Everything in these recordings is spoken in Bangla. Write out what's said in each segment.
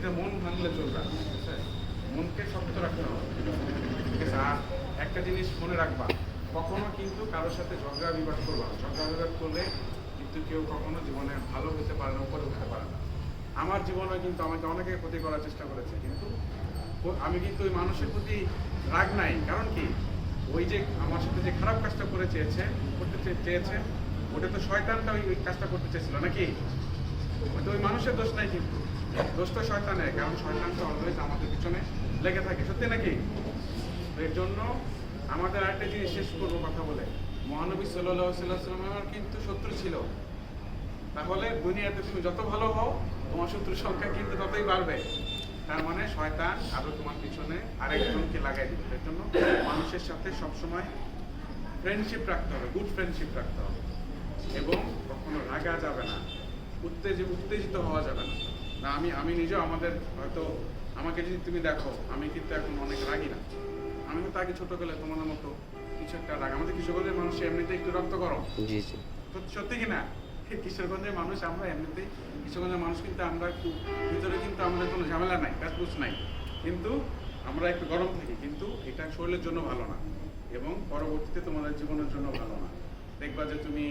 পরবর্তীতে মন ভাঙলে চলবে না, ঠিক আছে? মনকে শক্ত রাখতে হবে, ঠিক আছে? আর একটা জিনিস মনে রাখবা, কখনো কিন্তু কারোর সাথে ঝগড়া বিবাদ করবা না। ঝগড়া বিবাদ করলে কিন্তু কেউ কখনো জীবনে ভালো হতে পারে না, উপরে উঠতে পারে না। আমার জীবনে কিন্তু আমাকে অনেকে ক্ষতি করার চেষ্টা করেছে, কিন্তু আমি কিন্তু ওই মানুষের প্রতি রাগ নাই। কারণ কি, ওই যে আমার সাথে যে খারাপ কাজটা করতে চেয়েছে, ওটা তো শয়তানটা ওই কাজটা করতে চেয়েছিল নাকি? ওটা ওই মানুষের দোষ নাই, কিন্তু দোষটা শয়তানের। কারণ শয়তান তো অলওয়েজ আমাদের পিছনে লেগে থাকে, সত্যি নাকি? এর জন্য আমাদের আরেকটা জিনিস শেষ করবো কথা বলে, মহানবী সাল্লাল্লাহু আলাইহি ওয়াসাল্লাম কিন্তু শত্রু ছিল। তাহলে দুনিয়াতে তুমি যত ভালো হও, তোমার শত্রুর সংখ্যা কিন্তু ততই বাড়বে। তার মানে শয়তান আরো তোমার পিছনে আরেকজনকে লাগাই দিবে। এর জন্য মানুষের সাথে সবসময় ফ্রেন্ডশিপ রাখতে হবে, গুড ফ্রেন্ডশিপ রাখতে হবে, এবং কখনো রাগা যাবে না, উত্তেজিত হওয়া যাবে না। না, আমি নিজেও, আমাদের হয়তো, আমাকে যদি তুমি দেখো, আমি কিন্তু এখন অনেক রাগি না। আমি হয়তো আগে ছোটবেলা তোমাদের মতো কিছু একটা রাগ, আমাদের কিশোরগঞ্জের মানুষ এমনিতে একটু রক্ত গরম। জি জি। সত্যি কিনা? কিশোরগঞ্জের মানুষ, আমরা এমনিতেই কিশোরগঞ্জের মানুষ কিন্তু আমরা একটু ভিতরে, কিন্তু আমাদের কোনো ঝামেলা নাই, প্যাচপুচ নাই, কিন্তু আমরা একটু গরম থাকি। কিন্তু এটা শরীরের জন্য ভালো না, এবং পরবর্তীতে তোমাদের জীবনের জন্য ভালো না। দেখবা যে তুমি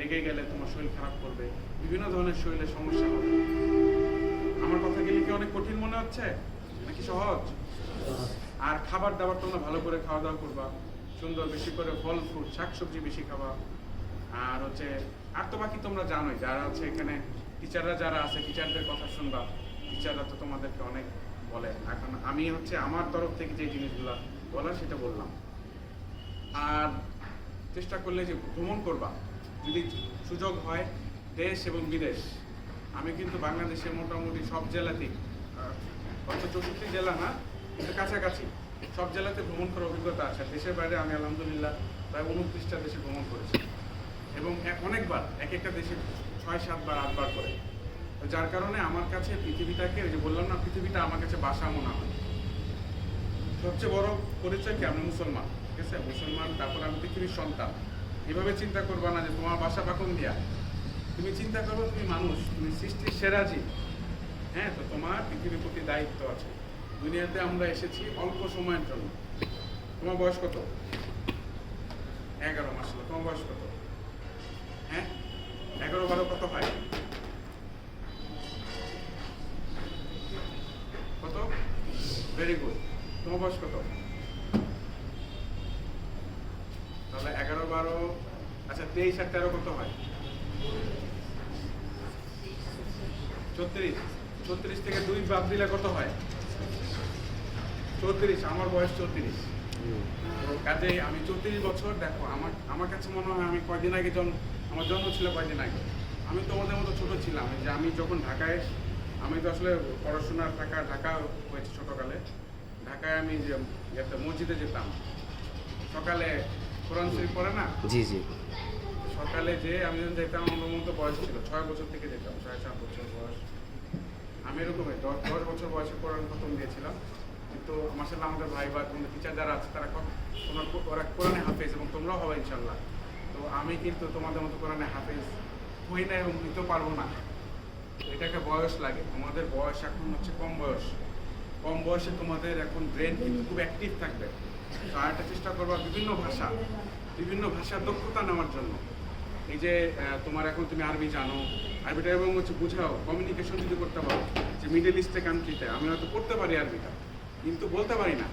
রেগে গেলে তোমার শরীর খারাপ করবে, বিভিন্ন ধরনের শরীরের সমস্যা হবে। আমার কথা গেলে কি অনেক কঠিন মনে হচ্ছে নাকি সহজ? আর খাবার দাবার তোমরা ভালো করে খাওয়া দাওয়া করবা, সুন্দর বেশি করে ফল ফ্রুট শাকসবজি বেশি খাবা। আর আর তো বাকি তোমরা জানোই, যারা এখানে টিচাররা যারা আছে, টিচারদের কথা শুনবা। টিচাররা তো তোমাদেরকে অনেক বলে। এখন আমি আমার তরফ থেকে যে জিনিসগুলো বলা সেটা বললাম। আর চেষ্টা করলে যে ভ্রমণ করবা, যদি সুযোগ হয়, দেশ এবং বিদেশ। আমি কিন্তু বাংলাদেশের মোটামুটি সব জেলাতেই, হয়তো 64 জেলা না, কিন্তু কাছাকাছি সব জেলাতে ভ্রমণ করার অভিজ্ঞতা আছে। দেশের বাইরে আমি আলহামদুলিল্লাহ প্রায় 29টা দেশে ভ্রমণ করেছি, এবং অনেকবার, এক একটা দেশে 6-7 বার 8 বার করে। যার কারণে আমার কাছে পৃথিবীটাকে, ওই যে বললাম না, পৃথিবীটা আমার কাছে বাসা মনে হয়। সবচেয়ে বড় পরিচয় কি, আমি মুসলমান, ঠিক আছে? মুসলমান, তারপর আমি পৃথিবীর সন্তান। এভাবে চিন্তা করবা না যে তোমার বাসা পাকন দিয়া। তুমি চিন্তা করবো তুমি মানুষ, তুমি সৃষ্টির সেরা জীব। হ্যাঁ, তো তোমার পৃথিবীর প্রতি দায়িত্ব আছে। দুনিয়াতে আমরা এসেছি অল্প সময়ের জন্য। তোমার বয়স কত? 11 মাস। তোমার বয়স কত? হ্যাঁ, 11-12 কত হয়? কত? Very good. তোমার বয়স কত? তাহলে 11-12, আচ্ছা 23 আর 13 কত হয়? 34। 34 থেকে 2 বাদ দিলে কত হয়? 34। আমার বয়স 34। কাজেই আমি 34 বছর, দেখো আমার কাছে মনে হয় আমি কয়দিন আগে, আমার জন্ম ছিল কয়দিন আগে। আমি তোমাদের মতো ছোট ছিলাম। যে আমি যখন ঢাকায়, আমি তো আসলে পড়াশোনার ঢাকা হয়েছে ছোটকালে। ঢাকায় আমি যে একটা মসজিদে যেতাম সকালে, কোরআন শরীফ পড়ে না? জি জি। সকালে যে আমি যখন যেতাম, আমার মতো বয়স ছিল 6 বছর থেকে যেতাম, 6-7 বছর বয়স। আমি এরকমই 10 বছর বয়সে কোরআন খতম দিয়েছিলাম। কিন্তু মাশাআল্লাহ আমাদের ভাই বা তোমাদের টিচার যারা আছে, তারা ওরা কোরআনে হাফেজ, এবং তোমরাও হবে ইনশাল্লাহ। তো আমি কিন্তু তোমাদের মতো কোরআনে হাফেজ হই না, এবং নিতে পারবো না। এটা একটা বয়স লাগে। তোমাদের বয়স এখন কম বয়স। কম বয়সে তোমাদের এখন ব্রেন কিন্তু খুব অ্যাক্টিভ থাকবে। তো আরেকটা চেষ্টা করবা, বিভিন্ন ভাষার দক্ষতা নেওয়ার জন্য। এই যে তোমার এখন তুমি আরবি জানো, আরবিটা এবং বুঝাও, কমিউনিকেশন যদি করতে পারো, যে মিডল ইস্টের কান্ট্রিতে আমি হয়তো পড়তে পারি আরবিটা, কিন্তু বলতে পারি না।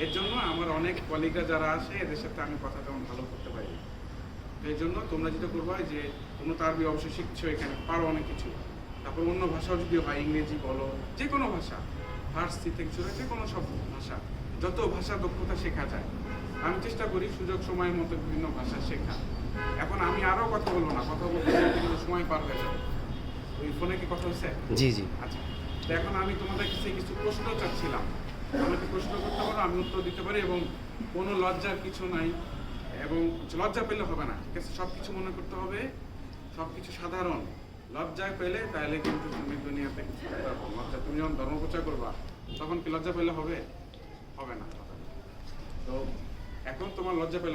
এর জন্য আমার অনেক কলিগরা যারা আসে, এদের সাথে আমি কথা তেমন ভালো করতে পারি। তো এই জন্য তোমরা যেটা করবা, যে তোমরা তো আরবি অবশ্যই শিখছো, এখানে পারো অনেক কিছু। তারপর অন্য ভাষাও যদি হয়, ইংরেজি বলো, যে কোনো ভাষা, ফার্সি থেকে শুরু, যে কোনো সব ভাষা, যত ভাষা দক্ষতা শেখা যায়। আমি চেষ্টা করি সুযোগ সময়ের মতো বিভিন্ন ভাষা শেখা। এখন আমি আরও কথা বলবো না, কথা বলতে কিন্তু সময় পার হয়ে যাবে। ওই ফোনে কি কথা হচ্ছে? জি জি। আচ্ছা, তো এখন আমি তোমাদের কাছে কিছু প্রশ্ন চাচ্ছিলাম। আমাকে প্রশ্ন করতে পারো, আমি উত্তর দিতে পারি, এবং কোনো লজ্জার কিছু নাই, এবং লজ্জা পেলে হবে না, ঠিক আছে? সব কিছু মনে করতে হবে, সব কিছু সাধারণ। লজ্জা পেলে তাহলে কিন্তু তুমি দুনিয়াতে কিছু করতে পারবো। লজ্জা, তুমি যখন ধর্ম প্রচার করবা, তখন কি লজ্জা পেলে হবে? হবে না। তো এখন তোমার লজ্জা পেলে